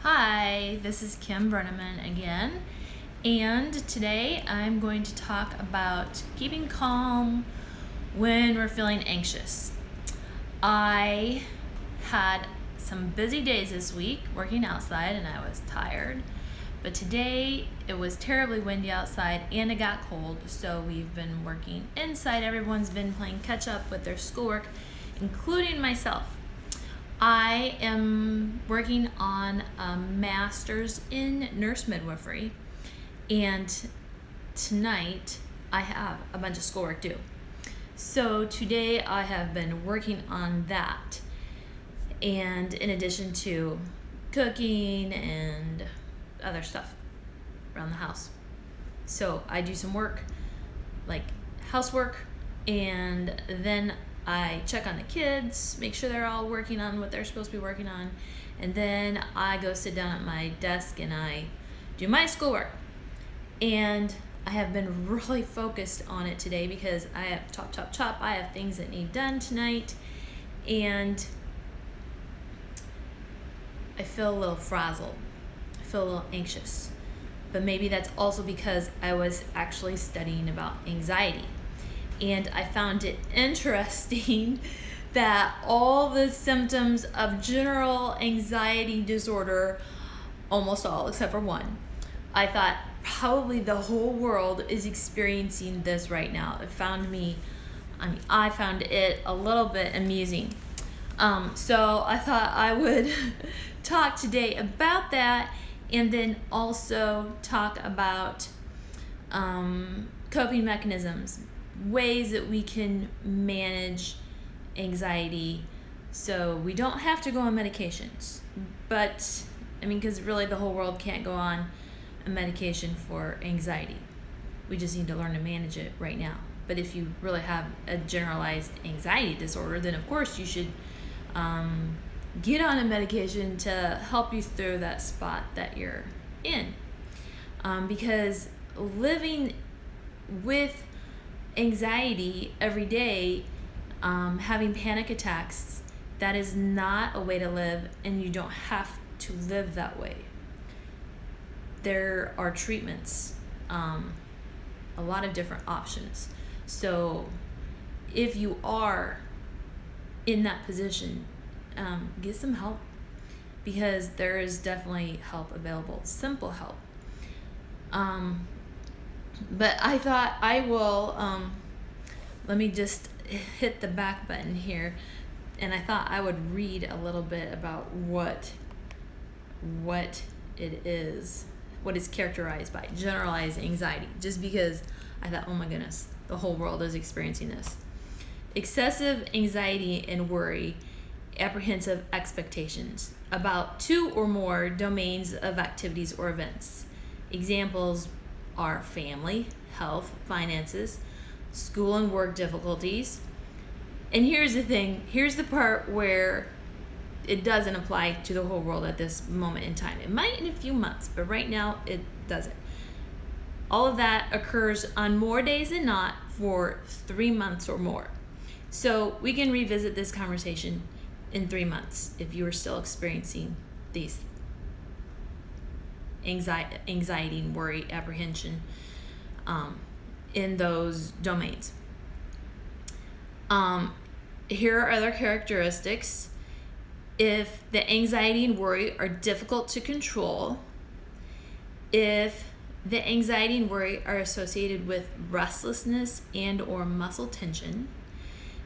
Hi, this is Kim Brenneman again, and today I'm going to talk about keeping calm when we're feeling anxious. I had some busy days this week working outside and I was tired, but today it was terribly windy outside and it got cold, so we've been working inside. Everyone's been playing catch up with their schoolwork, including myself. I am working on a master's in nurse midwifery, and tonight I have a bunch of schoolwork due. So today I have been working on that, and in addition to cooking and other stuff around the house. So I do some work, like housework, and then I check on the kids, make sure they're all working on what they're supposed to be working on, and then I go sit down at my desk and I do my schoolwork. And I have been really focused on it today because I have chop. I have things that need done tonight, and I feel a little frazzled. I feel a little anxious. But maybe that's also because I was actually studying about anxiety. And I found it interesting that all the symptoms of general anxiety disorder, almost all except for one, I thought probably the whole world is experiencing this right now. I found it a little bit amusing. So I thought I would talk today about that, and then also talk about coping mechanisms, ways that we can manage anxiety so we don't have to go on medications. But because really the whole world can't go on a medication for anxiety. We just need to learn to manage it right now. But if you really have a generalized anxiety disorder, then of course you should get on a medication to help you through that spot that you're in. Because living with anxiety every day, having panic attacks, that is not a way to live, and you don't have to live that way. There are treatments, a lot of different options. So if you are in that position, get some help, because there is definitely help available, simple help. But I thought I will, let me just hit the back button here, and I thought I would read a little bit about what it is, what is characterized by generalized anxiety, just because I thought, oh my goodness, the whole world is experiencing this. Excessive anxiety and worry, apprehensive expectations about two or more domains of activities or events. Examples are family, health, finances, school and work difficulties. And here's the thing, here's the part where it doesn't apply to the whole world at this moment in time. It might in a few months, but right now it doesn't. All of that occurs on more days than not for 3 months or more. So we can revisit this conversation in 3 months if you are still experiencing these anxiety and worry, apprehension in those domains. Here are other characteristics. If the anxiety and worry are difficult to control, if the anxiety and worry are associated with restlessness and or muscle tension,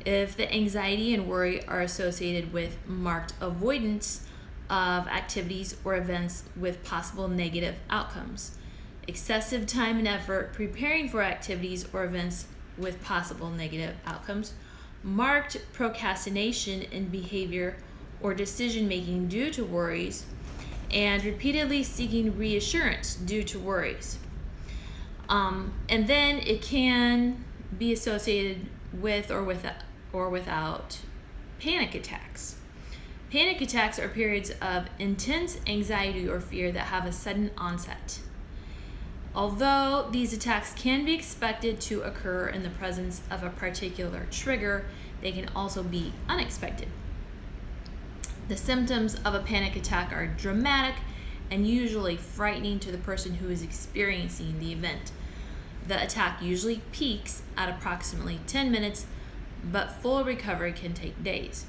if the anxiety and worry are associated with marked avoidance of activities or events with possible negative outcomes, excessive time and effort preparing for activities or events with possible negative outcomes, marked procrastination in behavior or decision making due to worries, and repeatedly seeking reassurance due to worries. And then it can be associated with or without panic attacks. Panic attacks are periods of intense anxiety or fear that have a sudden onset. Although these attacks can be expected to occur in the presence of a particular trigger, they can also be unexpected. The symptoms of a panic attack are dramatic and usually frightening to the person who is experiencing the event. The attack usually peaks at approximately 10 minutes, but full recovery can take days.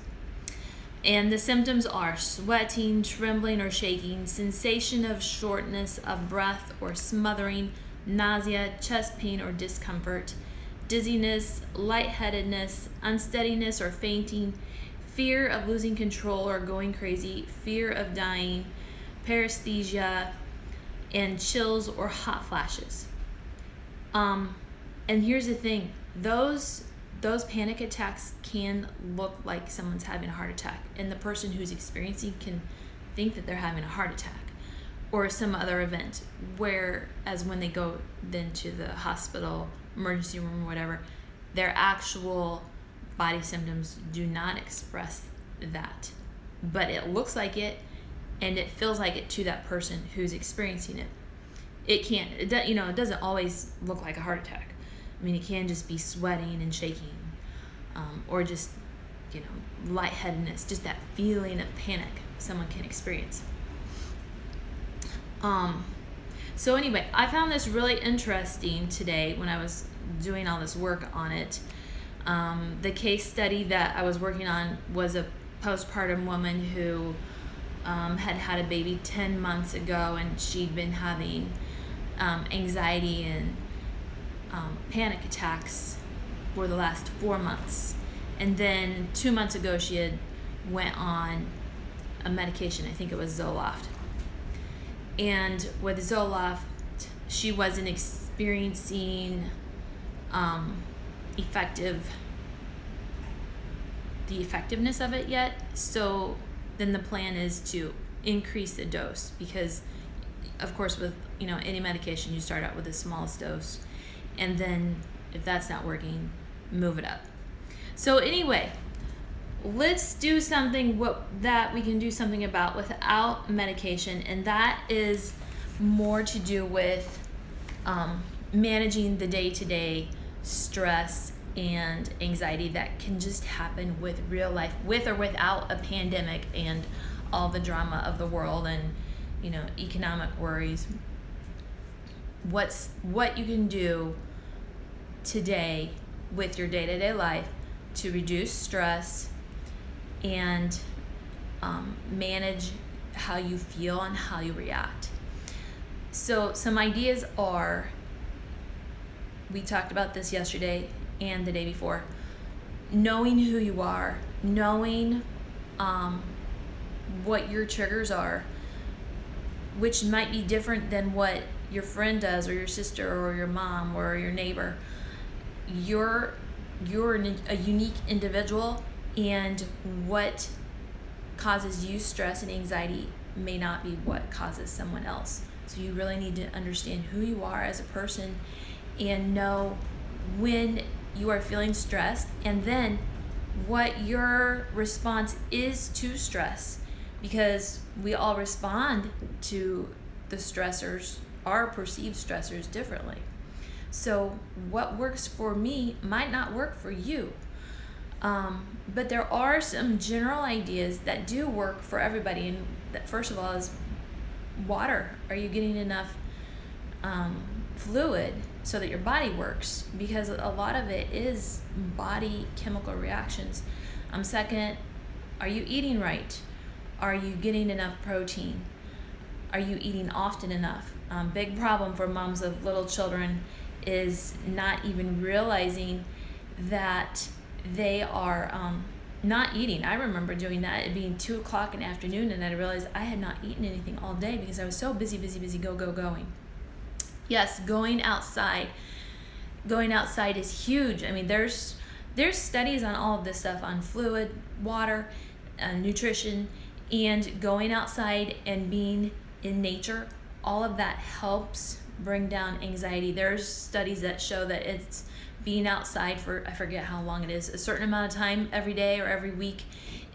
And the symptoms are sweating, trembling or shaking, sensation of shortness of breath or smothering, nausea, chest pain or discomfort, dizziness, lightheadedness, unsteadiness or fainting, fear of losing control or going crazy, fear of dying, paresthesia, and chills or hot flashes. And here's the thing, those panic attacks can look like someone's having a heart attack, and the person who's experiencing can think that they're having a heart attack or some other event, whereas when they go then to the hospital, emergency room or whatever, their actual body symptoms do not express that. But it looks like it, and it feels like it to that person who's experiencing it. It doesn't always look like a heart attack. I mean, it can just be sweating and shaking, or just, lightheadedness, just that feeling of panic someone can experience. So anyway, I found this really interesting today when I was doing all this work on it. The case study that I was working on was a postpartum woman who had a baby 10 months ago, and she'd been having anxiety and panic attacks for the last 4 months. And then 2 months ago, she had went on a medication. I think it was Zoloft. And with Zoloft, she wasn't experiencing the effectiveness of it yet. So then the plan is to increase the dose, because of course with any medication, you start out with the smallest dose, and then if that's not working, move it up. So anyway, let's do something that we can do something about without medication, and that is more to do with managing the day-to-day stress and anxiety that can just happen with real life, with or without a pandemic and all the drama of the world and economic worries. What you can do today with your day-to-day life to reduce stress and manage how you feel and how you react. So some ideas are, we talked about this yesterday and the day before, knowing who you are, knowing what your triggers are, which might be different than what your friend does, or your sister, or your mom, or your neighbor. You're a unique individual, and what causes you stress and anxiety may not be what causes someone else. So you really need to understand who you are as a person and know when you are feeling stressed, and then what your response is to stress, because we all respond to the stressors, our perceived stressors, differently. So what works for me might not work for you. But there are some general ideas that do work for everybody. And that, first of all, is water. Are you getting enough fluid so that your body works? Because a lot of it is body chemical reactions. Second, are you eating right? Are you getting enough protein? Are you eating often enough? Big problem for moms of little children is not even realizing that they are not eating. I remember doing that, it being 2 o'clock in the afternoon, and I realized I had not eaten anything all day because I was so busy, going. Yes, going outside is huge. I mean, there's studies on all of this stuff, on fluid, water, nutrition, and going outside and being in nature. All of that helps bring down anxiety. There's studies that show that it's being outside for, I forget how long it is, a certain amount of time every day or every week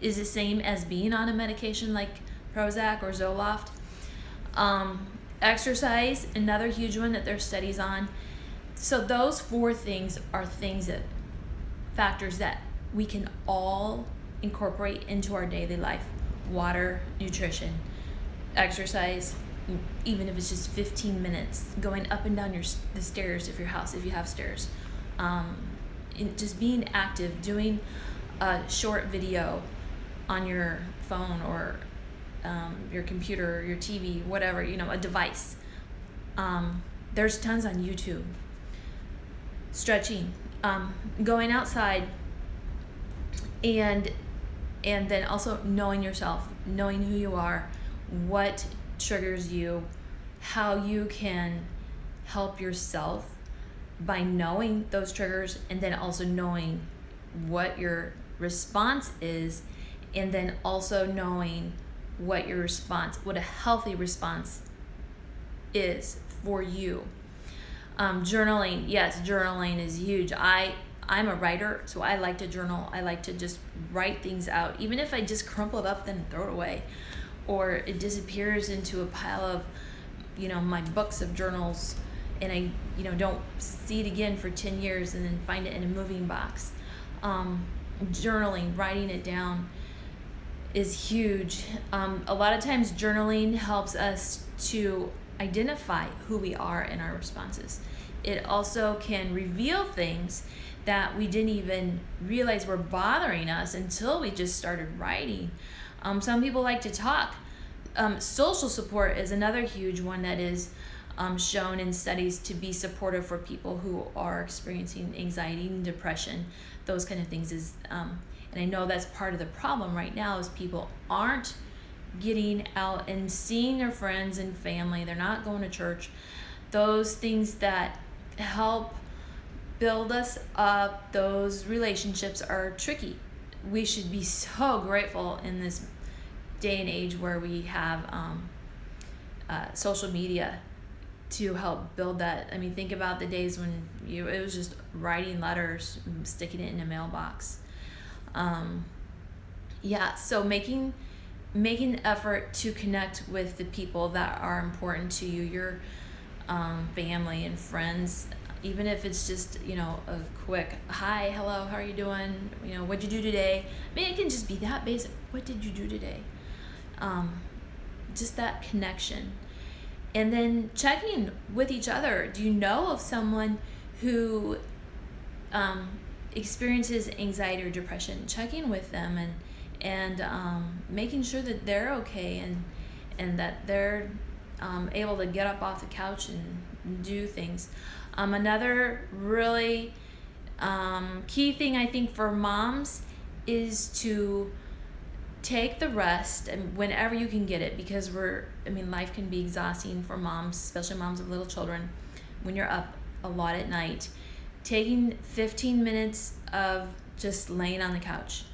is the same as being on a medication like Prozac or Zoloft. Exercise, another huge one that there's studies on. So those 4 things are factors that we can all incorporate into our daily life: water, nutrition, exercise, even if it's just 15 minutes, going up and down the stairs of your house if you have stairs. Just being active, doing a short video on your phone or your computer, or your TV, whatever, a device. There's tons on YouTube. Stretching, going outside, and then also knowing yourself, knowing who you are, what triggers you, how you can help yourself by knowing those triggers, and then also knowing what your response is, and then also knowing what a healthy response is for you. Journaling, yes, journaling is huge. I'm a writer, so I like to journal. I like to just write things out, even if I just crumple it up then throw it away, or it disappears into a pile of my books of journals, and I don't see it again for 10 years and then find it in a moving box. Journaling, writing it down is huge. A lot of times journaling helps us to identify who we are in our responses. It also can reveal things that we didn't even realize were bothering us until we just started writing. Some people like to talk. Social support is another huge one that is shown in studies to be supportive for people who are experiencing anxiety and depression, those kind of things. And I know that's part of the problem right now is people aren't getting out and seeing their friends and family. They're not going to church. Those things that help build us up, those relationships are tricky. We should be so grateful in this day and age where we have social media to help build that. I mean, think about the days when it was just writing letters, sticking it in a mailbox. So making an effort to connect with the people that are important to you, your family and friends, even if it's just a quick hi, hello, how are you doing, what'd you do today. I mean, it can just be that basic. What did you do today? Just that connection. And then checking with each other. Do you know of someone who experiences anxiety or depression? Checking with them and making sure that they're okay and that they're able to get up off the couch and do things. Another really key thing I think for moms is to take the rest and whenever you can get it, because life can be exhausting for moms, especially moms of little children, when you're up a lot at night. Taking 15 minutes of just laying on the couch.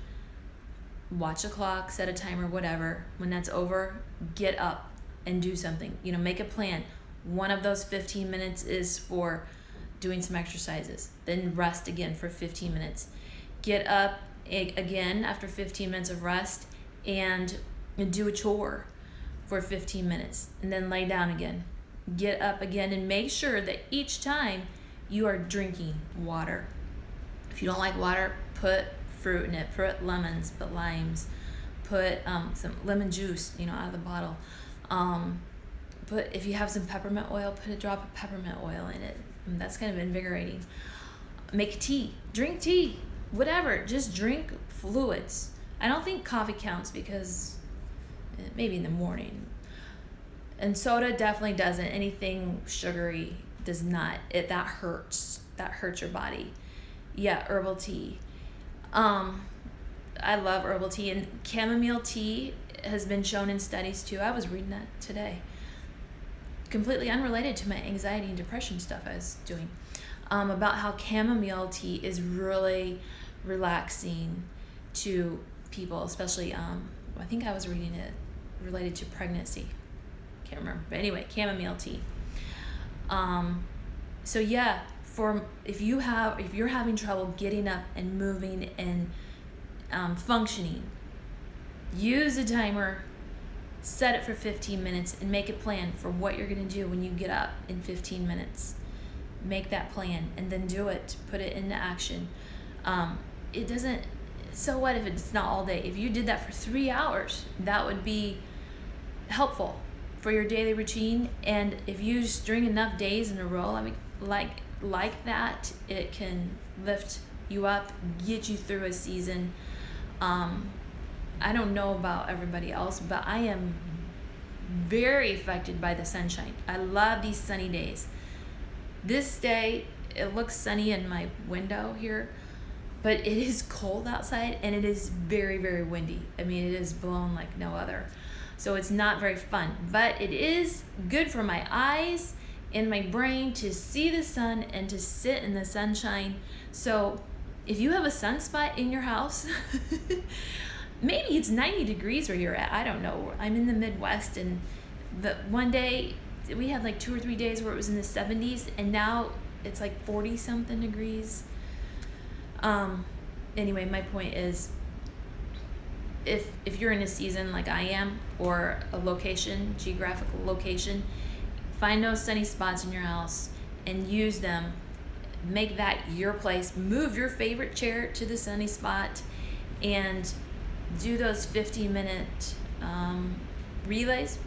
Watch a clock, set a timer, whatever. When that's over, get up and do something. Make a plan. One of those 15 minutes is for doing some exercises. Then rest again for 15 minutes. Get up again after 15 minutes of rest and do a chore for 15 minutes. And then lay down again. Get up again and make sure that each time you are drinking water. If you don't like water, put fruit in it. Put lemons, put limes, put some lemon juice, out of the bottle. If you have some peppermint oil, put a drop of peppermint oil in it. That's kind of invigorating. Make tea, drink tea, whatever. Just drink fluids. I don't think coffee counts because maybe in the morning. And soda definitely doesn't. Anything sugary does not. That hurts. That hurts your body. Yeah, herbal tea. I love herbal tea, and chamomile tea has been shown in studies too. I was reading that today. Completely unrelated to my anxiety and depression stuff I was doing, about how chamomile tea is really relaxing to people, especially, I think I was reading it related to pregnancy. Can't remember. But anyway, chamomile tea. If you're having trouble getting up and moving and functioning, use a timer, set it for 15 minutes, and make a plan for what you're going to do when you get up in 15 minutes. Make that plan and then do it. Put it into action. So what if it's not all day? If you did that for 3 hours, that would be helpful. for your daily routine. And if you string enough days in a row, I mean, like that, it can lift you up, get you through a season. I don't know about everybody else, but I am very affected by the sunshine. I love these sunny days. This day, it looks sunny in my window here, but it is cold outside and it is very, very windy. I mean, it is blown like no other. So it's not very fun, but it is good for my eyes and my brain to see the sun and to sit in the sunshine. So if you have a sunspot in your house, maybe it's 90 degrees where you're at. I don't know. I'm in the Midwest, and the one day we had like 2 or 3 days where it was in the 70s, and now it's like 40 something degrees. Anyway, my point is, if you're in a season like I am, or a location, geographical location, find those sunny spots in your house and use them. Make that your place. Move your favorite chair to the sunny spot and do those 15-minute relays.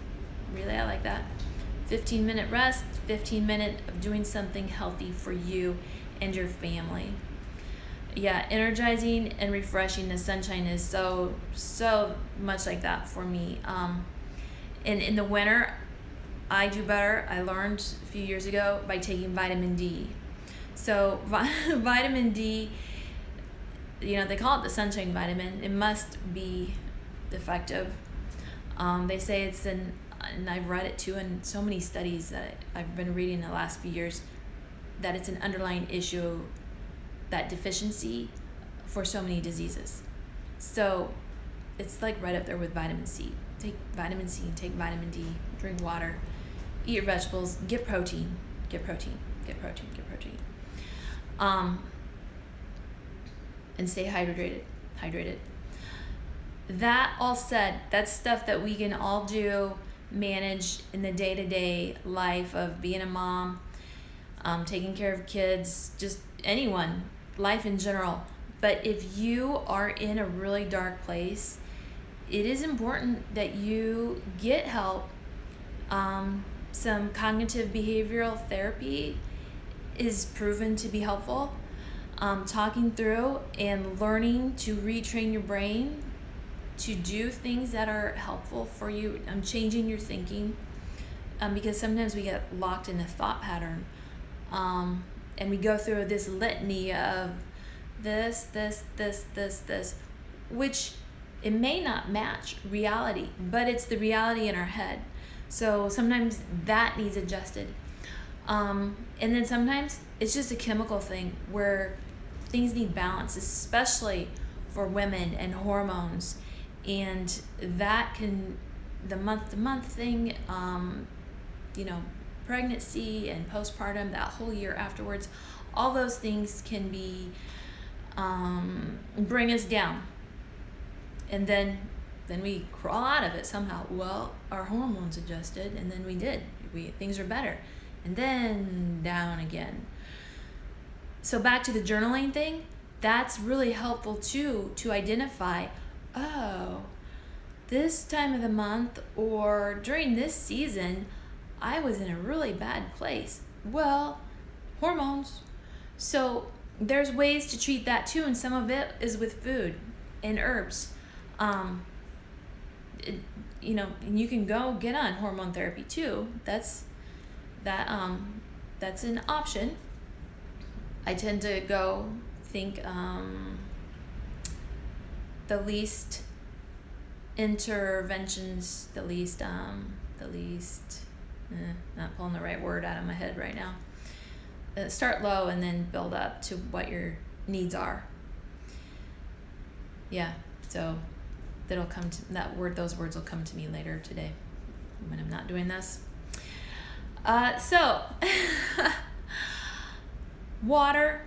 Relay, I like that. 15-minute rest, 15-minute of doing something healthy for you and your family. Yeah, energizing and refreshing. The sunshine is so much like that for me. And in the winter, I do better. I learned a few years ago by taking vitamin D. So vitamin D, they call it the sunshine vitamin. It must be effective. They say it's and I've read it too in so many studies that I've been reading the last few years, that it's an underlying issue, that deficiency for so many diseases. So it's like right up there with vitamin C. Take vitamin C, take vitamin D, drink water, eat your vegetables, get protein. And stay hydrated. That all said, that's stuff that we can all do, manage in the day-to-day life of being a mom, taking care of kids, just anyone, life in general. But if you are in a really dark place, it is important that you get help. Some cognitive behavioral therapy is proven to be helpful. Talking through and learning to retrain your brain to do things that are helpful for you. Changing your thinking, because sometimes we get locked in a thought pattern, and we go through this litany of this, which it may not match reality, but it's the reality in our head. So sometimes that needs adjusted. And then sometimes it's just a chemical thing where things need balance, especially for women and hormones. And that can, the month-to-month thing, pregnancy and postpartum, that whole year afterwards, all those things can be, bring us down. And then we crawl out of it somehow. Well, our hormones adjusted, and then things are better. And then down again. So back to the journaling thing, that's really helpful too, to identify, this time of the month or during this season, I was in a really bad place. Well, hormones. So there's ways to treat that too, and some of it is with food and herbs. And you can go get on hormone therapy too. That's an option. I tend to go think the least interventions, not pulling the right word out of my head right now. Start low and then build up to what your needs are. Yeah, so that'll come to those words will come to me later today when I'm not doing this. So water,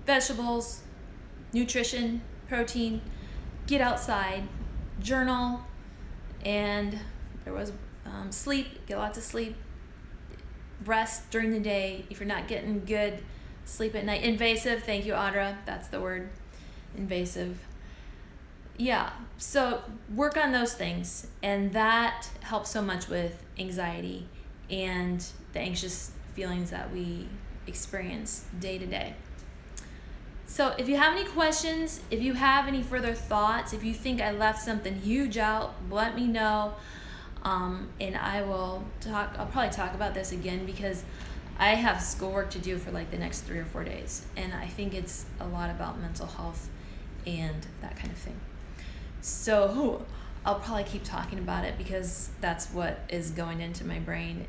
vegetables, nutrition, protein, get outside, journal, and there was sleep, get lots of sleep, rest during the day. If you're not getting good sleep at night, invasive, thank you, Audra, that's the word, invasive. Yeah, so work on those things, and that helps so much with anxiety and the anxious feelings that we experience day to day. So if you have any questions, if you have any further thoughts, if you think I left something huge out, let me know. And I'll probably talk about this again because I have schoolwork to do for like the next 3 or 4 days. And I think it's a lot about mental health and that kind of thing. So I'll probably keep talking about it because that's what is going into my brain.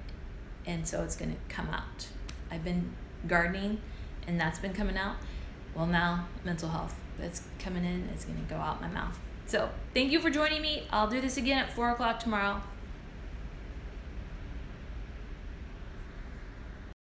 And so it's going to come out. I've been gardening and that's been coming out. Well, now mental health that's coming in is going to go out my mouth. So thank you for joining me. I'll do this again at 4 o'clock tomorrow.